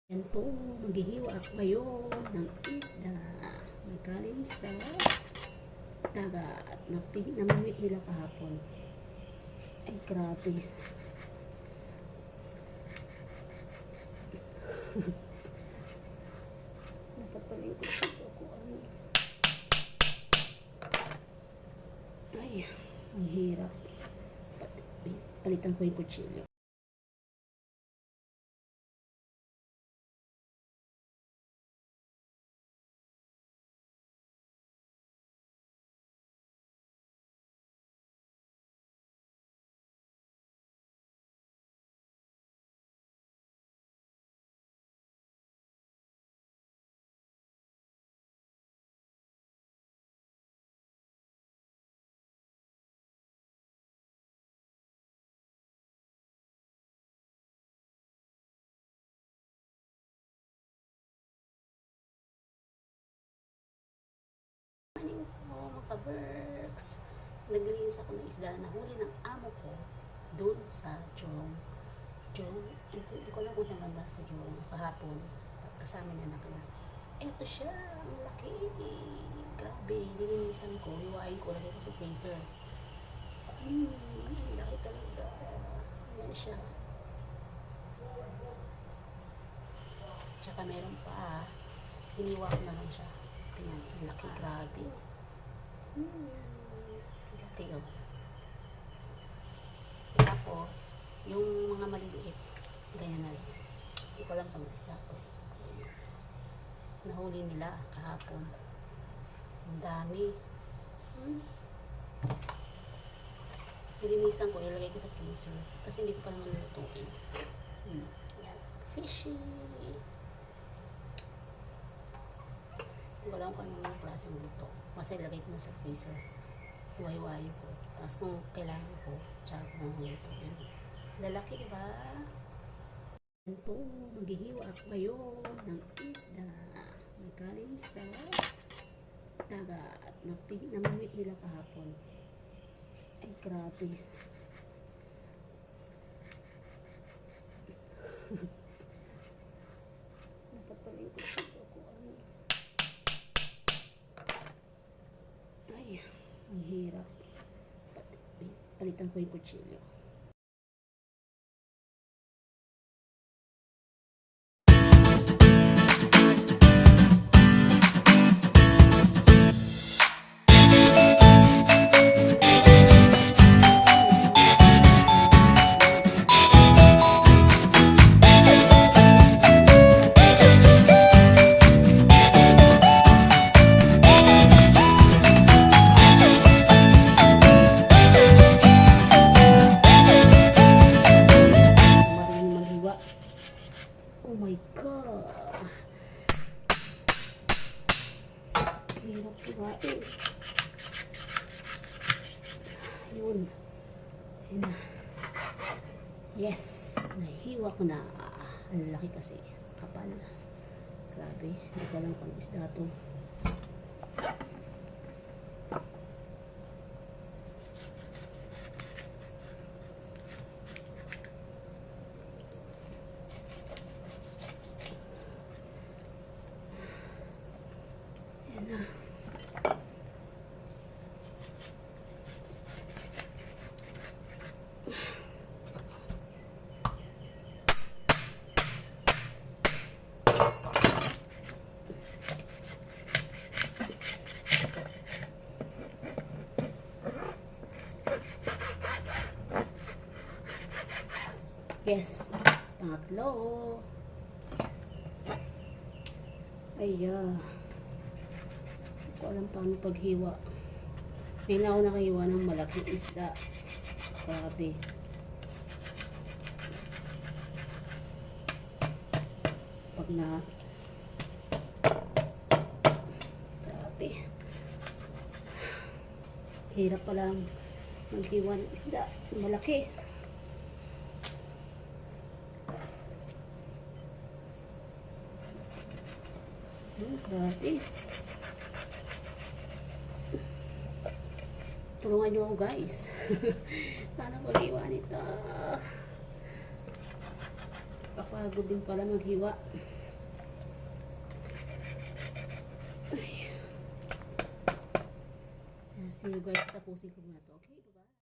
Yan po, maghihiwa ako ngayon ng isda na galing sa dagat na namimit nila kahapon. Ay, grabe. Napapalikot ako ano. Ay, ang hirap. Palitan ko yung kutsilyo. Berks, naglinis ako ng isda na huli ng amo ko doon sa Jurong. Hindi ko alam kung saan banda sa Jurong kahapon. Kasama niya na kaya. Eto siya, ang laki. Grabe, nilinisan ko, hiwain ko, lagay ko sa freezer. Laki talaga. Ayan siya. Tsaka meron pa, hiniwa ko na lang siya. Tingnan, ang laki, grabe. Laki oh. Tapos, yung mga maliliit, ganyan na lang. Hindi ko lang pang-isda ko. Nahuli nila kahapon. Ang dami. Nilinisan ko, ilagay ko sa freezer. Kasi hindi ko pa naman lutuin. Yan. Fishy. Hindi ko lang kung anong klaseng luto. Basta ilagay ko na sa freezer. Hiwa-hiwain ko. Tapos kung kailangan ko, tsaka ko nang lutuin. Lalaki, diba? Yan po, maghihiwa ako ngayon ng isda na galing sa dagat na namimit nila kahapon. Ay, grabe. Napapalikot ako ano. Ay, ang hirap. Palitan ko yung kutsilyo. Oh my God! Hirap hiwain. Yun. Yun na. Yes! Nahiwa ko na. Ang laki kasi. Kapal. Grabe. Hindi ko lang pang isda to. Yes. Pangatlo. Ayan. Hindi ko alam paano paghiwa. May na ako nakahiwa ng malaking isda. Grabe. Pag na grabe. Hirap palang maghiwa ng isda. Malaki. Grabe. Tulungan nyo ako guys. Paano pag-hiwa nito? Kapagod din pala maghiwa. See you guys, tapusin ko na to. Okay?